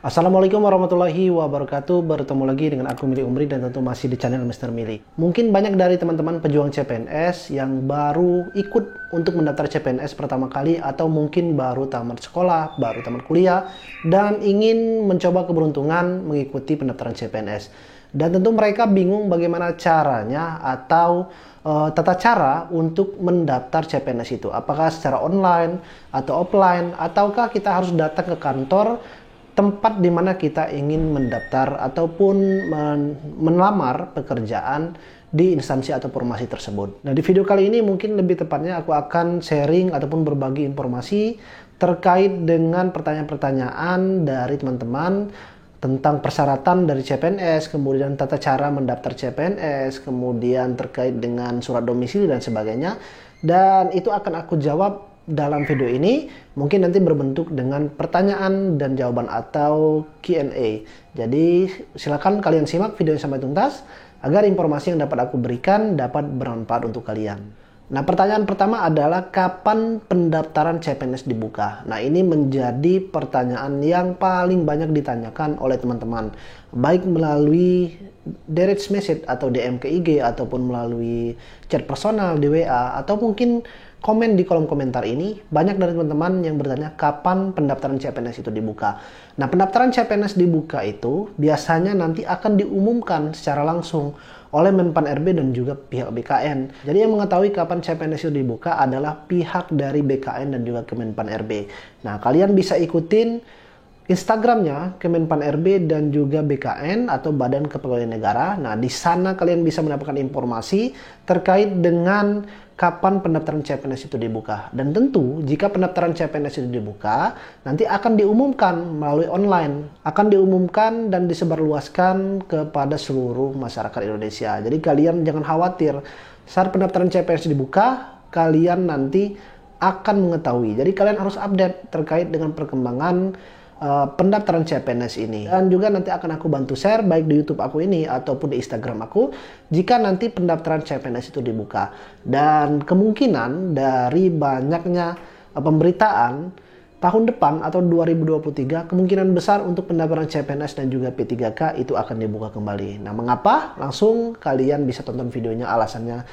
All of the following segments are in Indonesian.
Assalamualaikum warahmatullahi wabarakatuh. Bertemu lagi dengan aku Mili Umri dan tentu masih di channel Mr. Mili. Mungkin banyak dari teman-teman pejuang CPNS yang baru ikut untuk mendaftar CPNS pertama kali, atau mungkin baru tamat sekolah, baru tamat kuliah dan ingin mencoba keberuntungan mengikuti pendaftaran CPNS. Dan tentu mereka bingung bagaimana caranya atau tata cara untuk mendaftar CPNS itu. Apakah secara online atau offline, ataukah kita harus datang ke kantor tempat di mana kita ingin mendaftar ataupun melamar pekerjaan di instansi atau formasi tersebut. Nah, di video kali ini mungkin lebih tepatnya aku akan sharing ataupun berbagi informasi terkait dengan pertanyaan-pertanyaan dari teman-teman tentang persyaratan dari CPNS, kemudian tata cara mendaftar CPNS, kemudian terkait dengan surat domisili dan sebagainya. Dan itu akan aku jawab dalam video ini, mungkin nanti berbentuk dengan pertanyaan dan jawaban atau Q&A. Jadi silakan kalian simak videonya sampai tuntas agar informasi yang dapat aku berikan dapat bermanfaat untuk kalian. Nah, pertanyaan pertama adalah kapan pendaftaran CPNS dibuka? Nah, ini menjadi pertanyaan yang paling banyak ditanyakan oleh teman-teman, baik melalui direct message atau DM ke IG, ataupun melalui chat personal di WA, atau mungkin komen di kolom komentar ini. Banyak dari teman-teman yang bertanya kapan pendaftaran CPNS itu dibuka. Nah, pendaftaran CPNS dibuka itu biasanya nanti akan diumumkan secara langsung oleh Menpan RB dan juga pihak BKN. Jadi yang mengetahui kapan CPNS itu dibuka adalah pihak dari BKN dan juga Kemenpan RB. Nah, kalian bisa ikutin Instagramnya Kemenpan RB dan juga BKN atau Badan Kepegawaian Negara. Nah, di sana kalian bisa mendapatkan informasi terkait dengan kapan pendaftaran CPNS itu dibuka. Dan tentu jika pendaftaran CPNS itu dibuka, nanti akan diumumkan melalui online. Akan diumumkan dan disebarluaskan kepada seluruh masyarakat Indonesia. Jadi kalian jangan khawatir, saat pendaftaran CPNS dibuka, kalian nanti akan mengetahui. Jadi kalian harus update terkait dengan perkembangan pendaftaran CPNS ini. Dan juga nanti akan aku bantu share baik di YouTube aku ini ataupun di Instagram aku jika nanti pendaftaran CPNS itu dibuka. Dan kemungkinan dari banyaknya pemberitaan tahun depan atau 2023, kemungkinan besar untuk pendaftaran CPNS dan juga P3K itu akan dibuka kembali. Nah, mengapa? Langsung kalian bisa tonton videonya, alasannya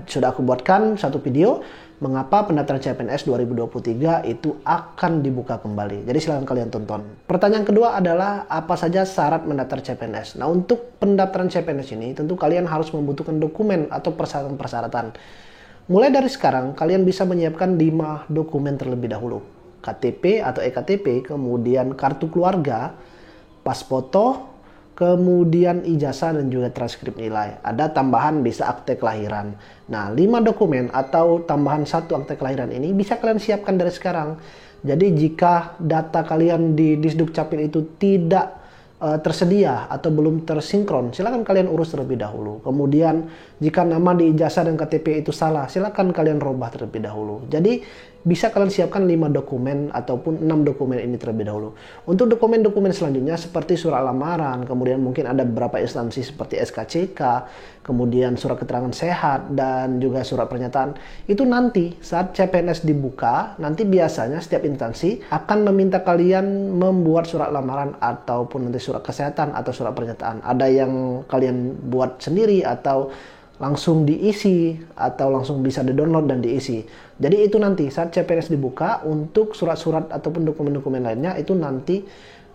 sudah aku buatkan satu video mengapa pendaftaran CPNS 2023 itu akan dibuka kembali. Jadi silahkan kalian tonton. Pertanyaan kedua adalah apa saja syarat mendaftar CPNS. Nah, untuk pendaftaran CPNS ini tentu kalian harus membutuhkan dokumen atau persyaratan-persyaratan. Mulai dari sekarang kalian bisa menyiapkan 5 dokumen terlebih dahulu. KTP atau EKTP, kemudian kartu keluarga, pas foto, kemudian ijazah dan juga transkrip nilai. Ada tambahan bisa akte kelahiran. Nah, 5 dokumen atau tambahan 1 akte kelahiran ini bisa kalian siapkan dari sekarang. Jadi jika data kalian di Disduk Capil itu tidak tersedia atau belum tersinkron, silakan kalian urus terlebih dahulu. Kemudian jika nama di ijazah dan KTP itu salah, silakan kalian robah terlebih dahulu. Jadi bisa kalian siapkan 5 dokumen ataupun 6 dokumen ini terlebih dahulu. Untuk dokumen-dokumen selanjutnya seperti surat lamaran, kemudian mungkin ada beberapa instansi seperti SKCK, kemudian surat keterangan sehat dan juga surat pernyataan. Itu nanti saat CPNS dibuka, nanti biasanya setiap instansi akan meminta kalian membuat surat lamaran ataupun nanti surat kesehatan atau surat pernyataan. Ada yang kalian buat sendiri atau langsung diisi atau langsung bisa di-download dan diisi. Jadi itu nanti saat CPNS dibuka. Untuk surat-surat ataupun dokumen-dokumen lainnya itu nanti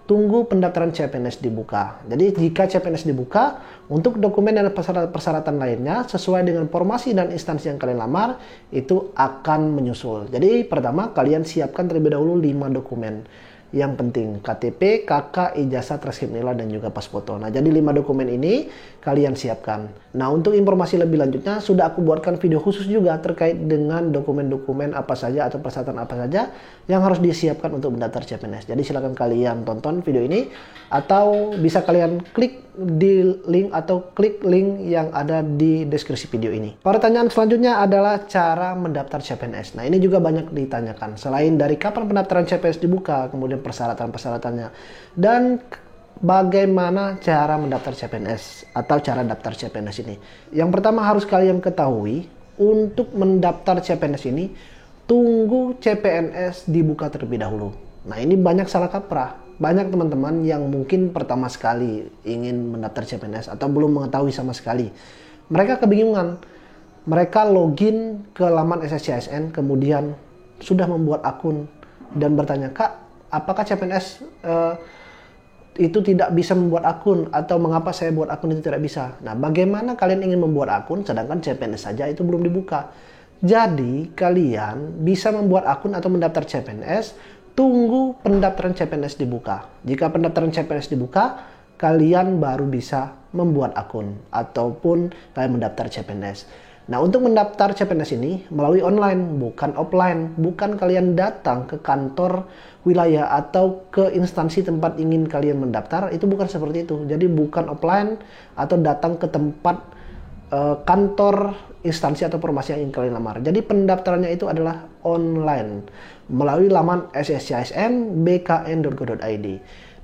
tunggu pendaftaran CPNS dibuka. Jadi jika CPNS dibuka, untuk dokumen dan persyaratan lainnya sesuai dengan formasi dan instansi yang kalian lamar itu akan menyusul. Jadi pertama kalian siapkan terlebih dahulu 5 dokumen. Yang penting KTP, KK, ijazah, transkrip nilai dan juga pas foto. Nah, jadi 5 dokumen ini kalian siapkan. Nah, untuk informasi lebih lanjutnya sudah aku buatkan video khusus juga terkait dengan dokumen-dokumen apa saja atau persyaratan apa saja yang harus disiapkan untuk mendaftar CPNS. Jadi silakan kalian tonton video ini atau bisa kalian klik di link atau klik link yang ada di deskripsi video ini. Pertanyaan selanjutnya adalah cara mendaftar CPNS. Nah, ini juga banyak ditanyakan. Selain dari kapan pendaftaran CPNS dibuka, kemudian persyaratan-persyaratannya, dan bagaimana cara mendaftar CPNS atau cara daftar CPNS ini. Yang pertama harus kalian ketahui, untuk mendaftar CPNS ini tunggu CPNS dibuka terlebih dahulu. Nah, ini banyak salah kaprah. banyak teman-teman yang mungkin pertama sekali ingin mendaftar CPNS atau belum mengetahui sama sekali. Mereka kebingungan. Mereka login ke laman SSCSN, kemudian sudah membuat akun dan bertanya, "Kak, apakah CPNS itu tidak bisa membuat akun, atau mengapa saya buat akun itu tidak bisa?" Nah, bagaimana kalian ingin membuat akun sedangkan CPNS saja itu belum dibuka? Jadi, kalian bisa membuat akun atau mendaftar CPNS, tunggu pendaftaran CPNS dibuka. Jika pendaftaran CPNS dibuka, kalian baru bisa membuat akun ataupun kalian mendaftar CPNS. Nah, untuk mendaftar CPNS ini melalui online, bukan offline. Bukan kalian datang ke kantor wilayah atau ke instansi tempat ingin kalian mendaftar, itu bukan seperti itu. Jadi bukan offline atau datang ke tempat kantor instansi atau formasi yang ingin kalian lamar. Jadi pendaftarannya itu adalah online melalui laman sscsn.bkn.go.id.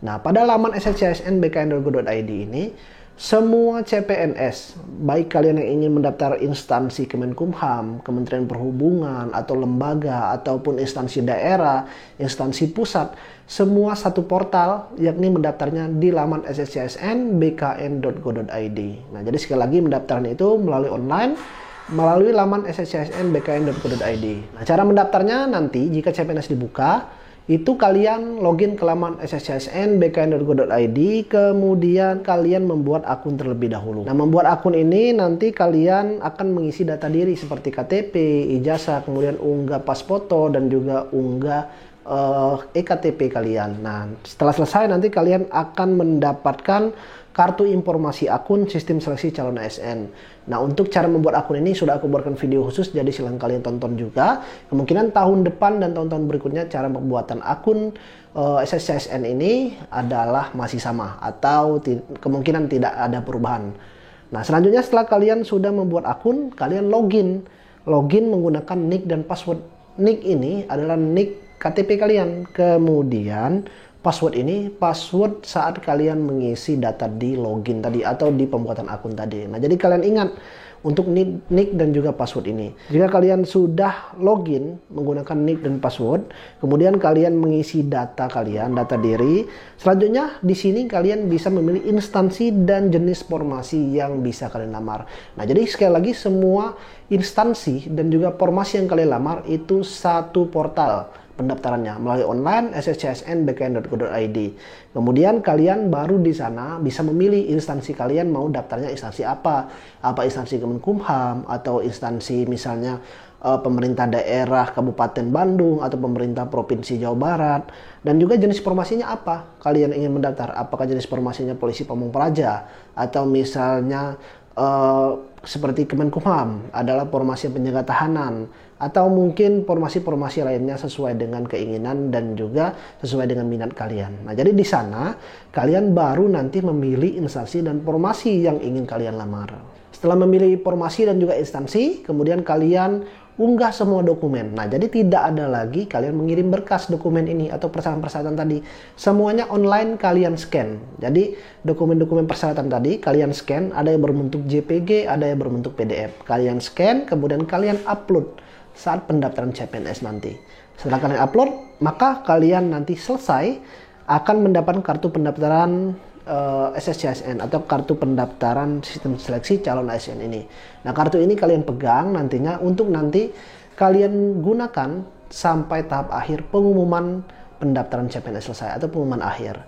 Nah, pada laman sscsn.bkn.go.id ini semua CPNS, baik kalian yang ingin mendaftar instansi Kemenkumham, Kementerian Perhubungan, atau lembaga, ataupun instansi daerah, instansi pusat, semua satu portal, yakni mendaftarnya di laman sscsn.bkn.go.id. Nah, jadi sekali lagi mendaftarnya itu melalui online, melalui laman sscsn.bkn.go.id. Nah, cara mendaftarnya nanti jika CPNS dibuka, itu kalian login ke laman sscsn.bkn.go.id, kemudian kalian membuat akun terlebih dahulu. Nah, membuat akun ini nanti kalian akan mengisi data diri seperti KTP, ijazah, kemudian unggah pas foto, dan juga unggah EKTP kalian. Nah, setelah selesai nanti kalian akan mendapatkan kartu informasi akun sistem seleksi calon ASN. Nah, untuk cara membuat akun ini sudah aku buatkan video khusus, jadi silahkan kalian tonton juga. Kemungkinan tahun depan dan tahun-tahun berikutnya cara pembuatan akun SSCSN ini adalah masih sama atau kemungkinan tidak ada perubahan. Nah, selanjutnya setelah kalian sudah membuat akun, kalian login menggunakan nick dan password. Nick ini adalah nick KTP kalian, kemudian password ini password saat kalian mengisi data di login tadi atau di pembuatan akun tadi. Nah, jadi kalian ingat untuk nick dan juga password ini. Jika kalian sudah login menggunakan nick dan password, kemudian kalian mengisi data kalian, data diri. Selanjutnya di sini kalian bisa memilih instansi dan jenis formasi yang bisa kalian lamar. Nah, jadi sekali lagi semua instansi dan juga formasi yang kalian lamar itu satu portal pendaftarannya melalui online sscsn.bkn.go.id. Kemudian kalian baru di sana bisa memilih instansi kalian mau daftarnya instansi apa instansi Kemenkumham atau instansi misalnya pemerintah daerah Kabupaten Bandung atau pemerintah Provinsi Jawa Barat, dan juga jenis formasinya apa kalian ingin mendaftar, apakah jenis formasinya Polisi Pamung Praja atau misalnya seperti Kemenkumham adalah formasi penjaga tahanan, atau mungkin formasi-formasi lainnya sesuai dengan keinginan dan juga sesuai dengan minat kalian. Nah, jadi di sana kalian baru nanti memilih instansi dan formasi yang ingin kalian lamar. Setelah memilih formasi dan juga instansi, kemudian kalian unggah semua dokumen. Nah, jadi tidak ada lagi kalian mengirim berkas dokumen ini atau persyaratan-persyaratan tadi. Semuanya online kalian scan. Jadi dokumen-dokumen persyaratan tadi kalian scan, ada yang berbentuk JPG, ada yang berbentuk PDF. Kalian scan, kemudian kalian upload saat pendaftaran CPNS nanti. Setelah kalian upload, maka kalian nanti selesai akan mendapatkan kartu pendaftaran SSCSN atau kartu pendaftaran sistem seleksi calon ASN ini. Nah, kartu ini kalian pegang nantinya untuk nanti kalian gunakan sampai tahap akhir pengumuman pendaftaran CPNS selesai atau pengumuman akhir.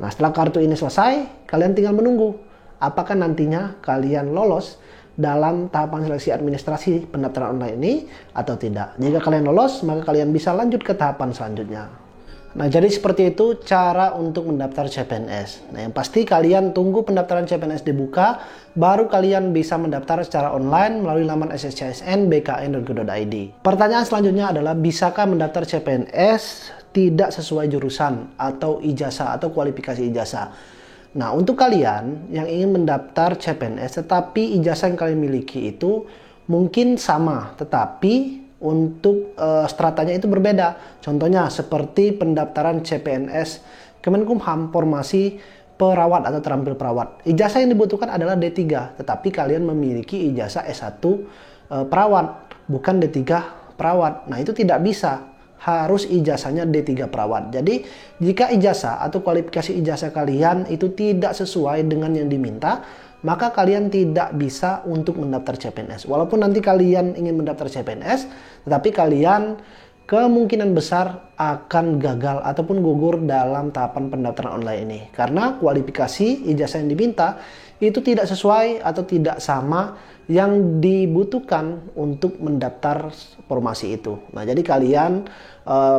Nah, setelah kartu ini selesai, kalian tinggal menunggu apakah nantinya kalian lolos dalam tahapan seleksi administrasi pendaftaran online ini atau tidak. Jika kalian lolos, maka kalian bisa lanjut ke tahapan selanjutnya. Nah, jadi seperti itu cara untuk mendaftar CPNS. Nah, yang pasti kalian tunggu pendaftaran CPNS dibuka, baru kalian bisa mendaftar secara online melalui laman sscsn.bkn.go.id. Pertanyaan selanjutnya adalah, bisakah mendaftar CPNS tidak sesuai jurusan atau ijazah atau kualifikasi ijazah? Nah, untuk kalian yang ingin mendaftar CPNS tetapi ijazah yang kalian miliki itu mungkin sama, tetapi untuk stratanya itu berbeda. Contohnya seperti pendaftaran CPNS Kemenkumham formasi perawat atau terampil perawat. Ijazah yang dibutuhkan adalah D3, tetapi kalian memiliki ijazah S1 perawat, bukan D3 perawat. Nah, itu tidak bisa. harus ijazahnya D3 perawat. Jadi jika ijazah atau kualifikasi ijazah kalian itu tidak sesuai dengan yang diminta, maka kalian tidak bisa untuk mendaftar CPNS. Walaupun nanti kalian ingin mendaftar CPNS, tetapi kalian kemungkinan besar akan gagal ataupun gugur dalam tahapan pendaftaran online ini. Karena kualifikasi ijazah yang diminta itu tidak sesuai atau tidak sama yang dibutuhkan untuk mendaftar formasi itu. Nah, jadi kalian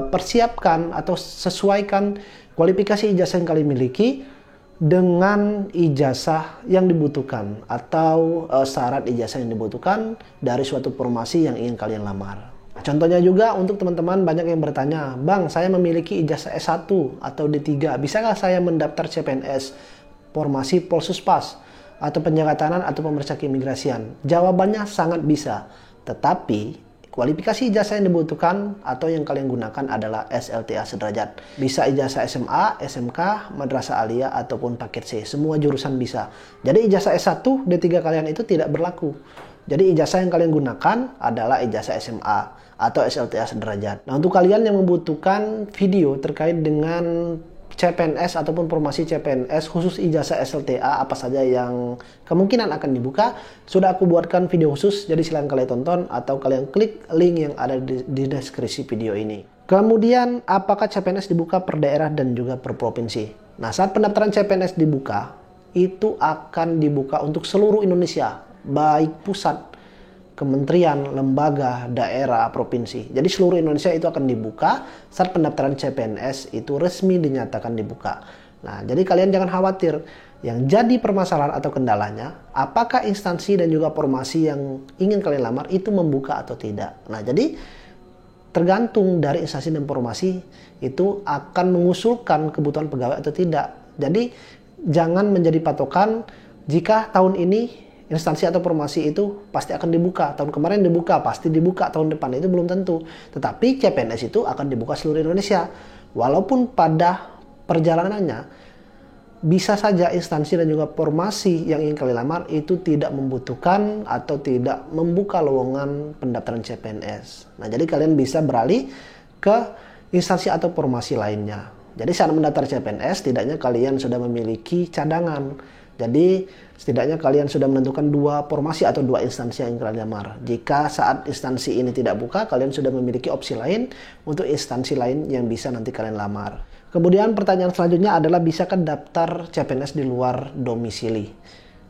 persiapkan atau sesuaikan kualifikasi ijazah yang kalian miliki dengan ijazah yang dibutuhkan atau syarat ijazah yang dibutuhkan dari suatu formasi yang ingin kalian lamar. Contohnya juga untuk teman-teman banyak yang bertanya, Bang, saya memiliki ijazah S1 atau D3, bisakah saya mendaftar CPNS formasi Polsuspas atau penjaga tahanan atau pemeriksa keimigrasian? Jawabannya sangat bisa, tetapi kualifikasi ijazah yang dibutuhkan atau yang kalian gunakan adalah SLTA sederajat. Bisa ijazah SMA, SMK, madrasah aliyah ataupun paket C, semua jurusan bisa. Jadi ijazah S1, D3 kalian itu tidak berlaku. Jadi ijazah yang kalian gunakan adalah ijazah SMA atau SLTA sederajat. Nah, untuk kalian yang membutuhkan video terkait dengan CPNS ataupun formasi CPNS khusus ijazah SLTA apa saja yang kemungkinan akan dibuka, sudah aku buatkan video khusus, jadi silahkan kalian tonton atau kalian klik link yang ada di deskripsi video ini. Kemudian, apakah CPNS dibuka per daerah dan juga per provinsi? Nah, saat pendaftaran CPNS dibuka, itu akan dibuka untuk seluruh Indonesia, baik pusat, kementerian, lembaga, daerah, provinsi. Jadi seluruh Indonesia itu akan dibuka saat pendaftaran CPNS itu resmi dinyatakan dibuka. Nah, jadi kalian jangan khawatir. Yang jadi permasalahan atau kendalanya, apakah instansi dan juga formasi yang ingin kalian lamar itu membuka atau tidak. Nah, jadi tergantung dari instansi dan formasi itu akan mengusulkan kebutuhan pegawai atau tidak. Jadi jangan menjadi patokan jika tahun ini instansi atau formasi itu pasti akan dibuka. Tahun kemarin dibuka, pasti dibuka tahun depan, itu belum tentu. Tetapi CPNS itu akan dibuka seluruh Indonesia. Walaupun pada perjalanannya bisa saja instansi dan juga formasi yang ingin kalian lamar itu tidak membutuhkan atau tidak membuka lowongan pendaftaran CPNS. Nah, jadi kalian bisa beralih ke instansi atau formasi lainnya. Jadi saat mendaftar CPNS, setidaknya kalian sudah memiliki cadangan. Jadi setidaknya kalian sudah menentukan 2 formasi atau 2 instansi yang kalian lamar. Jika saat instansi ini tidak buka, kalian sudah memiliki opsi lain untuk instansi lain yang bisa nanti kalian lamar. Kemudian pertanyaan selanjutnya adalah, bisakah daftar CPNS di luar domisili?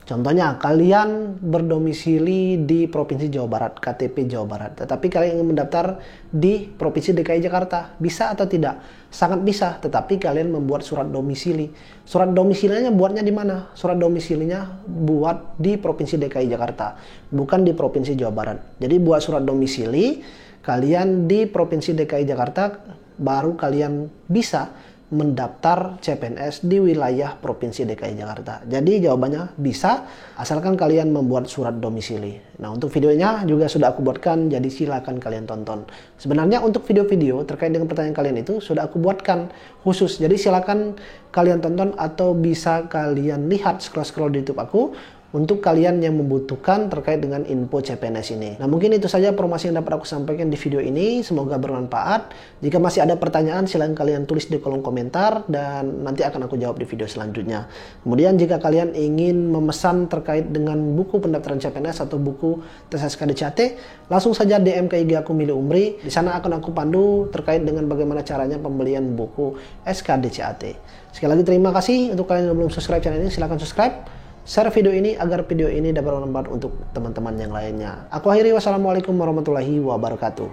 Contohnya, kalian berdomisili di Provinsi Jawa Barat, KTP Jawa Barat, tetapi kalian ingin mendaftar di Provinsi DKI Jakarta. Bisa atau tidak? Sangat bisa, tetapi kalian membuat surat domisili. Surat domisilinya buatnya di mana? Surat domisilinya buat di Provinsi DKI Jakarta, bukan di Provinsi Jawa Barat. Jadi buat surat domisili, kalian di Provinsi DKI Jakarta, baru kalian bisa mendaftar CPNS di wilayah Provinsi DKI Jakarta. Jadi jawabannya bisa, asalkan kalian membuat surat domisili. Nah, untuk videonya juga sudah aku buatkan, jadi silakan kalian tonton. Sebenarnya untuk video-video terkait dengan pertanyaan kalian itu sudah aku buatkan khusus. Jadi silakan kalian tonton atau bisa kalian lihat scroll-scroll di YouTube aku untuk kalian yang membutuhkan terkait dengan info CPNS ini. Nah, mungkin itu saja informasi yang dapat aku sampaikan di video ini. Semoga bermanfaat. Jika masih ada pertanyaan, silahkan kalian tulis di kolom komentar dan nanti akan aku jawab di video selanjutnya. Kemudian jika kalian ingin memesan terkait dengan buku pendaftaran CPNS atau buku tes SKDCAT, langsung saja DM ke IG aku Mili Umri. Di sana akan aku pandu terkait dengan bagaimana caranya pembelian buku SKDCAT. Sekali lagi terima kasih. Untuk kalian yang belum subscribe channel ini, silahkan subscribe. Share video ini agar video ini dapat bermanfaat untuk teman-teman yang lainnya. Aku akhiri, wassalamualaikum warahmatullahi wabarakatuh.